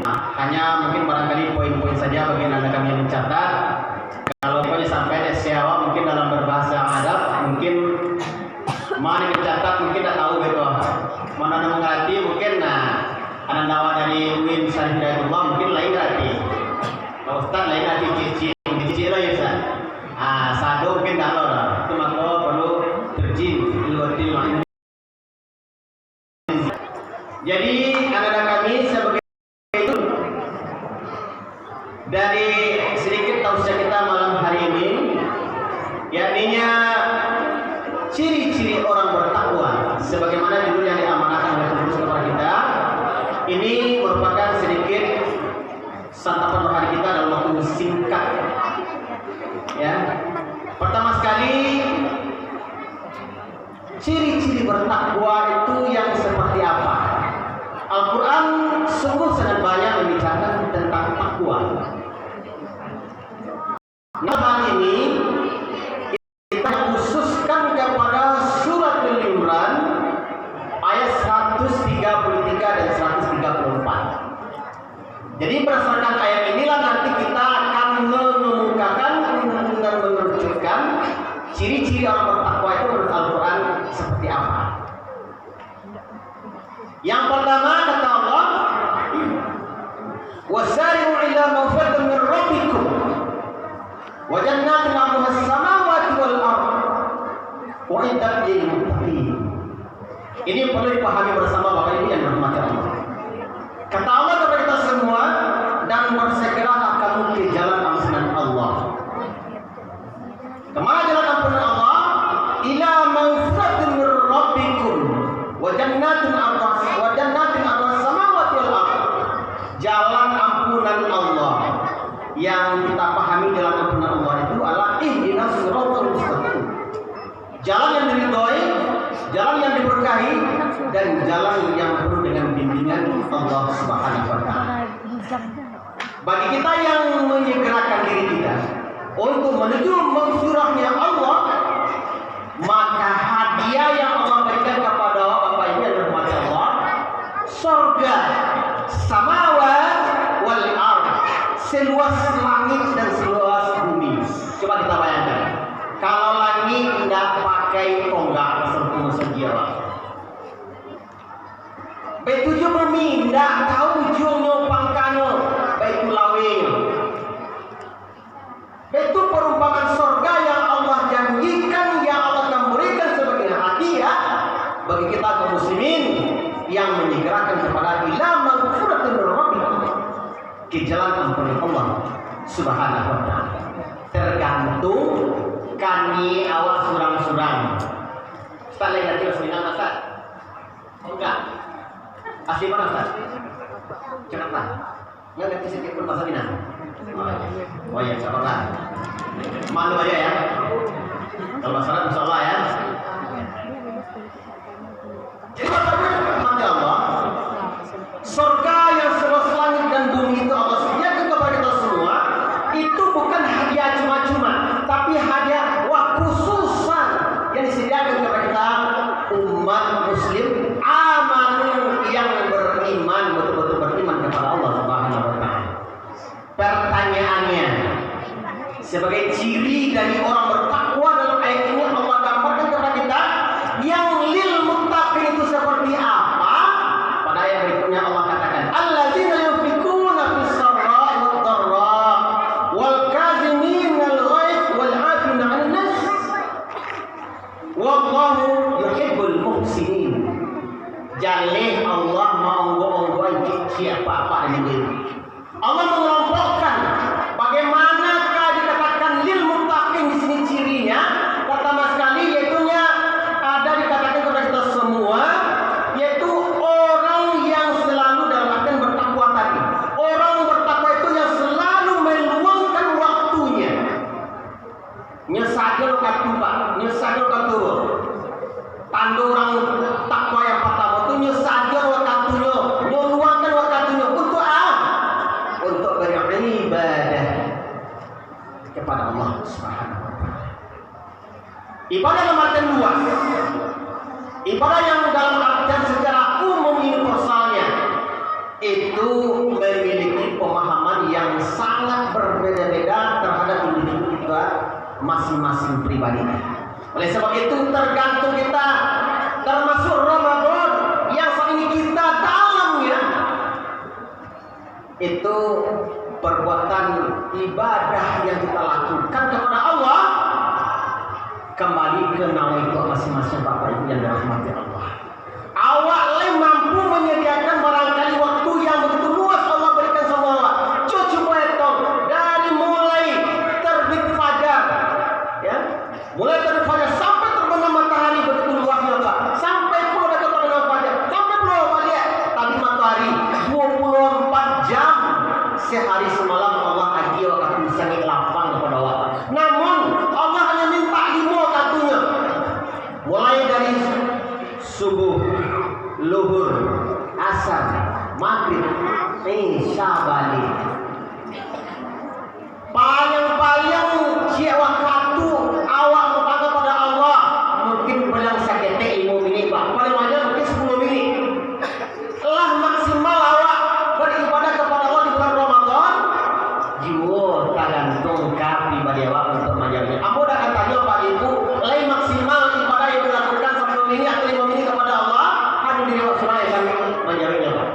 hanya mungkin barangkali poin-poin saja bagi anda kami yang mencatat. Kalau pokoknya sampai siawa mungkin dalam berbahasa Arab mungkin mana mencatat mungkin tak tahu gitu. Mana mengerti mungkin anak dakwah dari UIN Syarif Hidayatullah mungkin lain berarti. Kalau Ustaz lain berarti cici lah ya Ustaz. Sado mungkin tak tahu lah. Itu maka perlu terjin luatin lah. Jadi anak-anak kami sebagai itu dari sedikit tausiah kita malam hari ini, yakninya ciri-ciri orang bertakwa sebagaimana judul yang diamanahkan oleh pengurus kepada kita. Ini merupakan sedikit santapan rohani kita dalam waktu singkat. Ya, pertama sekali ciri-ciri bertakwa itu yang seperti apa? Al-Quran sungguh sangat banyak membicarakan tentang takwa. Nah, hal ini kita khususkan kepada surat Al-Imran ayat 133 dan 134. Jadi berdasarkan ayat inilah nanti kita akan mengemukakan dan mengerucutkan ciri-ciri orang bertakwa itu menurut Al-Quran seperti apa. Yang pertama kata Allah, wasari'u ila maghfiratin min rabbikum wa jannatin 'arduha as-samawati wal ardh u'iddat lil muttaqin. Ini perlu dipahami bersama Bapak Ibu yang dirahmati Allah. Kata Allah kepada kita semua, dan bersegeralah kamu ke jalan ampunan Allah. Kemana jalan ampunan Allah? Ila maghfiratin min rabbikum wa jannatin 'arduha as-samawati wal ardh. Jalan ampunan Allah. Yang kita pahami jalan ampunan Allah itu adalah ihdinas siratal mustaqim. Jalan yang diridhoi, jalan yang diberkahi, dan jalan yang penuh dengan bimbingan Allah Subhanahu wa taala. Bagi kita yang menyegerakan diri kita untuk menuju maghfirahnya Allah, maka hadiah yang Allah berikan kepada Bapak Ibu yang dirahmati Allah, surga samawat wal ardh, seluas langit dan seluas bumi. Coba kita bayangkan, kalau langit tidak pakai tonggak sempurna sejiwa, betujuh bumi tidak tahu ujungnya pangkanya, betul lawing. Betul perumpamaan surga yang Allah janjikan, yang Allah akan berikan sebagai hadiah bagi kita kaum muslimin yang menyegerakan kepada ila maghfiratin min rabbikum, ke jalan ampunan Allah Subhanahu wa taala. Tergantung kami awak surang-surang. Ustaz lain hati Rasulullah Ustaz. Oh enggak. Asli mana Ustaz? Kenapa? Yang nanti sedikit pun bahasa Minang. Oh ya, sabarlah. Malu aja ya. Kalau masalah insyaallah ya. Jadi maka Allah, surga yang seluas langit dan bumi itu Allah sediakan kepada kita semua. Itu bukan hadiah cuma-cuma, tapi hadiah khususan yang disediakan kepada kita umat muslim amanu yang beriman, betul-betul beriman kepada Allah Subhanahu wa taala. Pertanyaannya, sebagai ciri dari orang bertakwa dalam ayat ini Allah gambarkan kepada kita yang lil muttaqin itu seperti apa? Pada ayat berikutnya Allah katakan, alladzina yunfiquna fis sarra'i wad dharra wal kaziminal ghaidh wal 'afina 'anil nas wallahu yuhibbul muhsinin. Jalih Allah monggo-monggo siapa-apa ini. Allah mengelompokkan bagaimanakah dikatakan lil muttaqin di sini cirinya. Pertama sekali yaitunya ada dikatakan kepada kita semua, yaitu orang yang selalu dalam artian bertakwa tadi. Orang bertakwa itu yang selalu meluangkan waktunya. Nyesagel katuba, nyesagel katuru. Tanda orang takwa yang pertama itu nyesagel waktunya, meluangkan waktunya untuk untuk beribadah kepada Allah Subhanahu wa taala. Ibadah dalam artian luas. Ibadah yang dalam artian secara umum universalnya itu memiliki masing-masing pribadi. Oleh sebab itu tergantung kita, termasuk Ramadan yang saat ini kita dalamnya, itu perbuatan ibadah yang kita lakukan kepada Allah kembali ke nawaitu masing-masing Bapak Ibu yang dirahmati Allah. Awak mampu menyediakan barangkali waktu yang begitu luas Allah berikan sama awak. Cucu betong dari mulai terbit fajar, ya, mulai terbit fajar sampai terbenam matahari begitu luasnya Pak. Sampai puluh dekat terbenam fajar, sampai puluh fajar tadi matahari 24 jam sehari semalam Allah haji waktu sangat lapang kepada awak. Namun Allah hanya minta 5 kartunya, mulai dari subuh, luhur, asar, maghrib, isya, balik. Paling-paling siap waktu awak berpakat pada Allah mungkin bilang sakit 5 menit Pak. Paling banyak mungkin 10 menit. Telah maksimal awak beribadah kepada Allah di bulan Ramadan. Jiwa tergantung pribadi awak untuk menjaga. Aku dah tanya Pak Ibu, lain maksimal ibadah yang dilakukan 10 menit atau 5 menit kepada Allah, hanya diri awak surah yang menjawabnya Pak.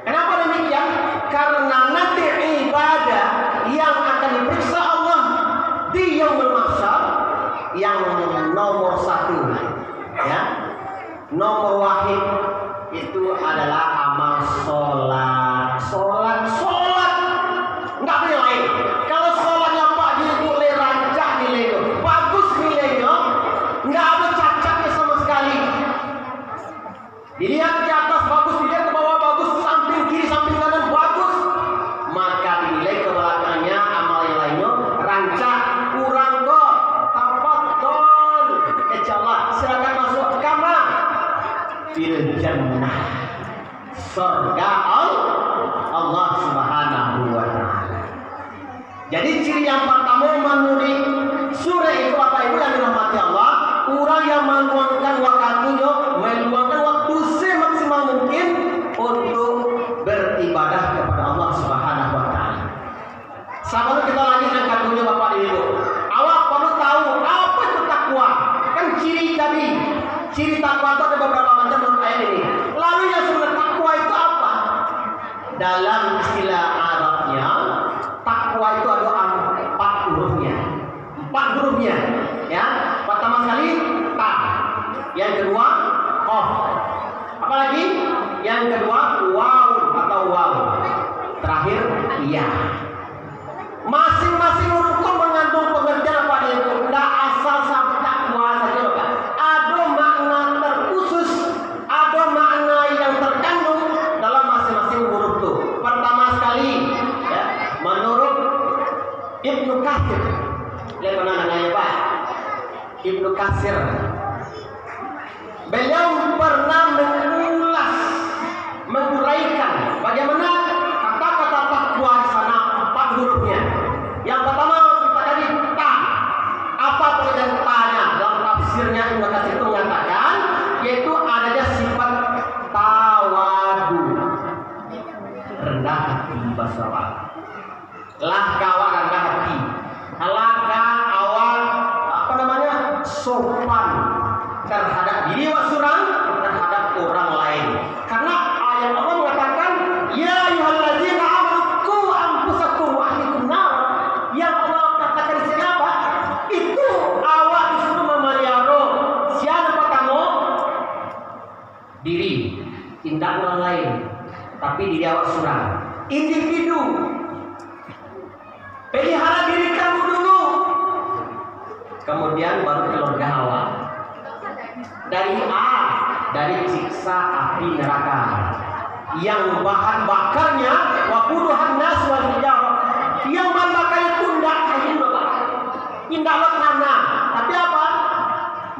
Kenapa demikian? Karena nanti ibadah yang akan diperiksa Allah di yaumul mahsyar yang nomor 1, ya, nomor wahid itu adalah amal sholat. Nggak boleh lain. Kalau sholatnya Pak Ibu rancak nilainya, bagus nilainya, nggak ada cacatnya sama sekali. Dilihat ke atas bagus, dilihat ke bawah bagus, samping kiri, samping kanan bagus, maka dinilai ke belakangnya amal yang lainnya rancak, kurang kok, tafadhol, insyaallah silakan masuk kamar fil jannah, surga Allah Subhanahu wa taala. Jadi ciri yang pertama menurut surah itu Bapak Ibu yang dirahmati Allah, orang yang meluangkan waktunya, meluangkan waktu semaksimal mungkin untuk beribadah kepada Allah Subhanahu wa taala. Sahabat kita lagi angkat dulu Bapak Ibu. Awak perlu tahu apa itu takwa. Kan ciri tadi, ciri takwa itu ada beberapa macam menurut ayat ini. Lalu yang sebenarnya takwa itu apa? Dalam istilah Arabnya, takwa itu ada 4 hurufnya. 4 hurufnya, ya. Pertama sekali ta, yang kedua qaf, apalagi yang kedua waw atau waw, terakhir ya. Masing-masing huruf itu mengandung pengertian apa dia itu, tidak asal sampai takwa saja Pak. Ada makna terkhusus, ada makna yang terkandung dalam masing-masing huruf itu. Pertama sekali, ya, menurut Ibnu Katsir, lihat mana namanya Pak, Ibnu Katsir, beliau pernah mengulas, menguraikan bagaimana kata-kata takwa di sana 4 hurufnya. Yang pertama kita tadi ta. Apa perbedaan ta-nya? Dalam tafsirnya Ibnu Katsir itu mengatakan yaitu adanya sifat tawadu, rendah hati bahasa Arab. Laka awak rendah hati, laka awak apa namanya sopan terhadap diri surang, terhadap orang lain. Karena ayat Allah mengatakan ya ayyuhallazina amanu qu anfusakum wa ahlikum nar. Yang Allah katakan di sini apa? Itu awak disuruh memelihara siapa kamu? Diri, tindak orang lain, tapi diri awak surang. Individu, pelihara diri kamu dulu, kemudian baru keluarga awak. Dari siksa api neraka yang bahan bakarnya waquduhan nas wal hijarah, yang bahan bakarnya itu tidak kayu Bapak, tidak tanah, tapi apa?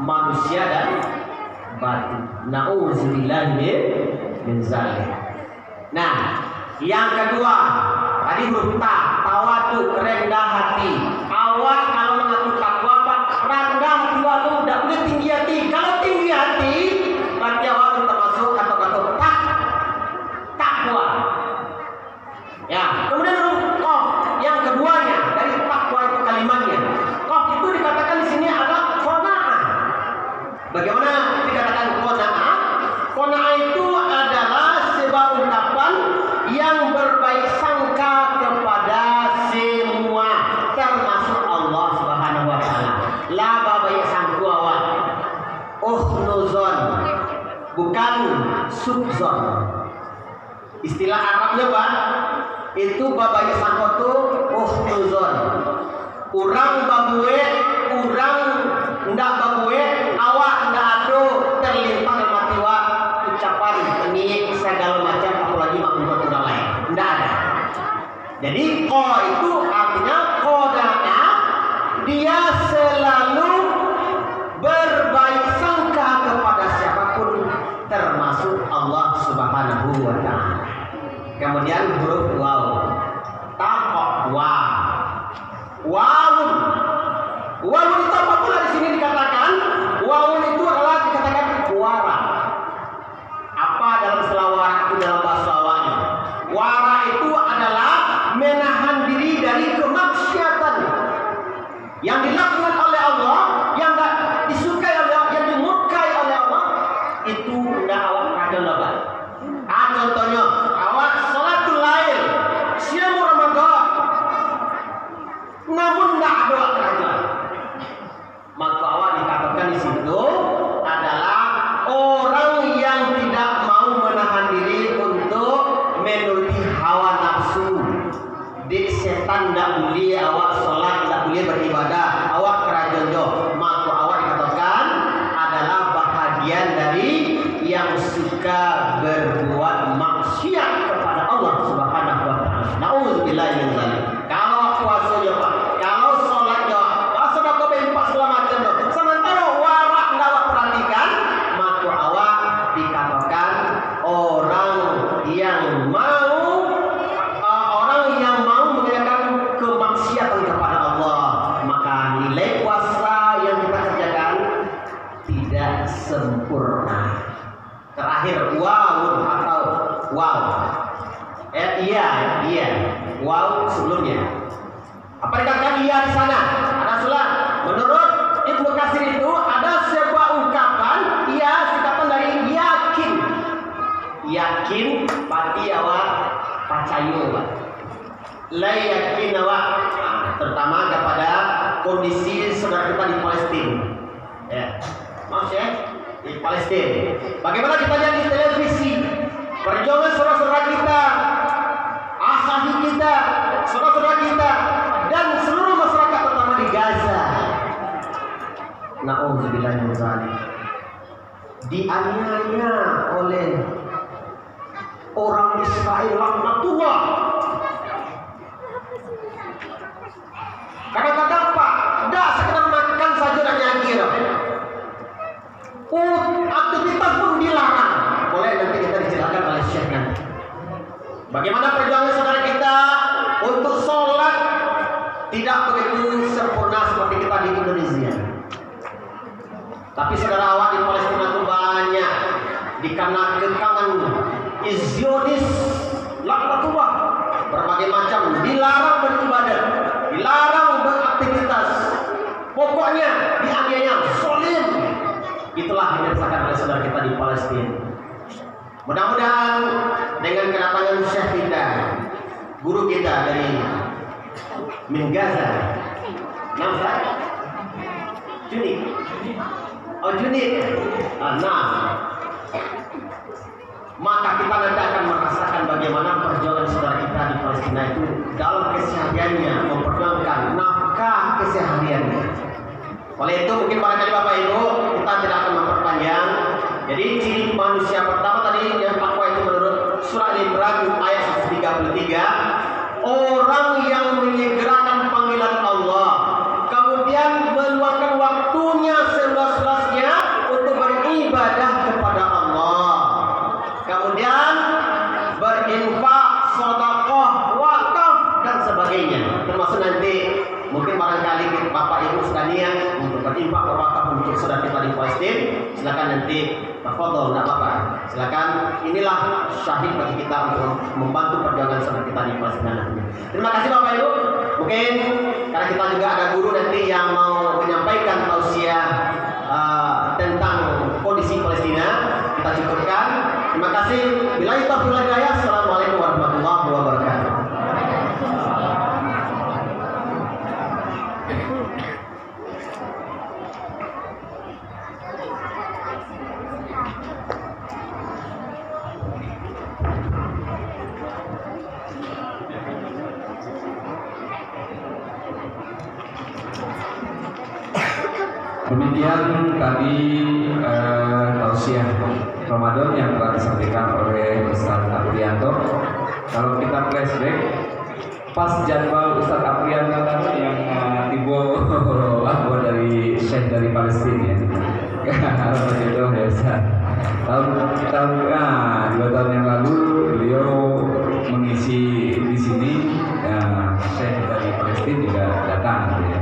Manusia dan batu. Nauzubillah min zalik. Nah, yang kedua tadi huruf ta, tawadu, rendah hati. Awak kalau mengaku takwa Pak, rendah hati waktu tidak boleh tinggi hati. Kalau tinggi hati berarti awak termasuk kata-kata takwa. Ya, kemudian huruf qaf yang keduanya dari takwa itu kalimatnya. Qaf itu dikatakan bukan subzon. Istilah Arabnya Pak, itu babaya sangkotu uhtuzon. Urang babue, urang ndak babue, awak ndak ado terlimpah matiwa ucapan ini segala macam apalagi makhluk orang lain. Ndak ada. Jadi ko itu artinya kodana, dia selalu berbaik sangka kepada siapapun termasuk Allah Subhanahu wa taala. Kemudian huruf waw. Taqwa. Wawun. Wawun itu apa pula di sini dikatakan? Wawun itu adalah dikatakan wara. Apa dalam istilah wara itu dalam bahasa awalnya? Wara itu adalah menahan diri dari kemaksiatan yang dilakukan oleh Allah, yang tidak disukai oleh Allah, yang dimurkai oleh Allah, itu tidak awak kadang dapat. Contohnya, awak salatul lail, siam Ramadan, namun tidak ada kerajaan, maka awak dikatakan di situ adalah orang yang tidak mau menahan diri untuk menuruti hawa nafsu. Dik setan tidak boleh awak sholat, tidak boleh beribadah, awak kerajaan jo, maka awak dikatakan adalah bahagian dari yang suka berbuat maksiat kepada Allah Subhanahu wa taala. Nauzubillah min dzalik. Kalau puasa jo Pak, kalau sholat jo, puasa dak bempak segala macam jo. Sementara warak ndak awak perhatikan, maka awak dikatakan orang yang mau mengerjakan kemaksiatan kepada Allah, maka nilai puasa yang kita kerjakan tidak sempurna. Terakhir wawun atau waw. Iya. Waw sebelumnya. Apa dikatakan iya di sana? Ada sulah. Menurut Ibnu Katsir itu ada sebuah ungkapan iya singkatan dari yakin. Yakin pati awak pacayo Pak. La yakin awak, terutama kepada kondisi saudara kita di Palestina. Ya, maaf ya, di Palestina. Bagaimana kita lihat di televisi perjuangan saudara-saudara kita, asahi kita, saudara-saudara kita, dan seluruh masyarakat terutama di Gaza. Nauzubillah min dzalik. Dianiaya oleh orang Israel laknatullah. Kadang-kadang Pak, tidak sekedar makan saja dan nyagir. Aktivitas pun dilarang. Boleh nanti kita dijelaskan oleh Syekh nanti. Bagaimana perjuangan saudara kita untuk sholat tidak begitu sempurna seperti kita di Indonesia. Tapi saudara awak di Palestina itu banyak dikarenakan kekangan Zionis laknatullah, berbagai macam dilarang beribadah, dilarang beraktivitas, pokoknya dianiaya, zolim. Itulah yang dirasakan oleh saudara kita di Palestina. Mudah-mudahan dengan kedatangan Syekh kita, guru kita dari Gaza, nama Junik. Oh Junik. Maka kita nanti akan merasakan bagaimana perjuangan saudara kita di Palestina itu dalam kesehariannya memperjuangkan nafkah kesehariannya. Oleh itu mungkin barangkali Bapak Ibu kita tidak akan memperpanjang. Jadi ciri manusia pertama tadi yang takwa itu menurut surah Al-Imran ayat 133, orang yang menyegerakan panggilan Allah, kemudian meluangkan waktunya seluas-luasnya untuk beribadah kepada Allah, kemudian berinfak, sedekah, wakaf dan sebagainya. Termasuk nanti mungkin barangkali Bapak Ibu sekalian untuk berinfak wakaf untuk saudara kita di Palestina, silakan nanti tafadhol, enggak apa-apa. Silakan, inilah syahid bagi kita untuk membantu perjuangan saudara kita di Palestina nanti. Terima kasih Bapak Ibu. Mungkin karena kita juga ada guru nanti yang mau menyampaikan tausiah tentang kondisi Palestina, kita cukupkan. Terima kasih. Billahi taufiq wal hidayah. Assalamualaikum warahmatullahi wabarakatuh. Demikian tadi tausiah Ramadan yang telah disampaikan oleh Ustaz Aprianto. Kalau kita flashback, pas jadwal Ustaz Aprianto tadi yang tiba dari Syekh dari Palestina ya. Kalau begitu ya Ustaz. Tahun 2 tahun yang lalu beliau mengisi di sini, Syekh dari Palestina juga datang gitu ya.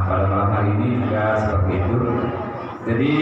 Pada malam hari ini juga seperti itu. Jadi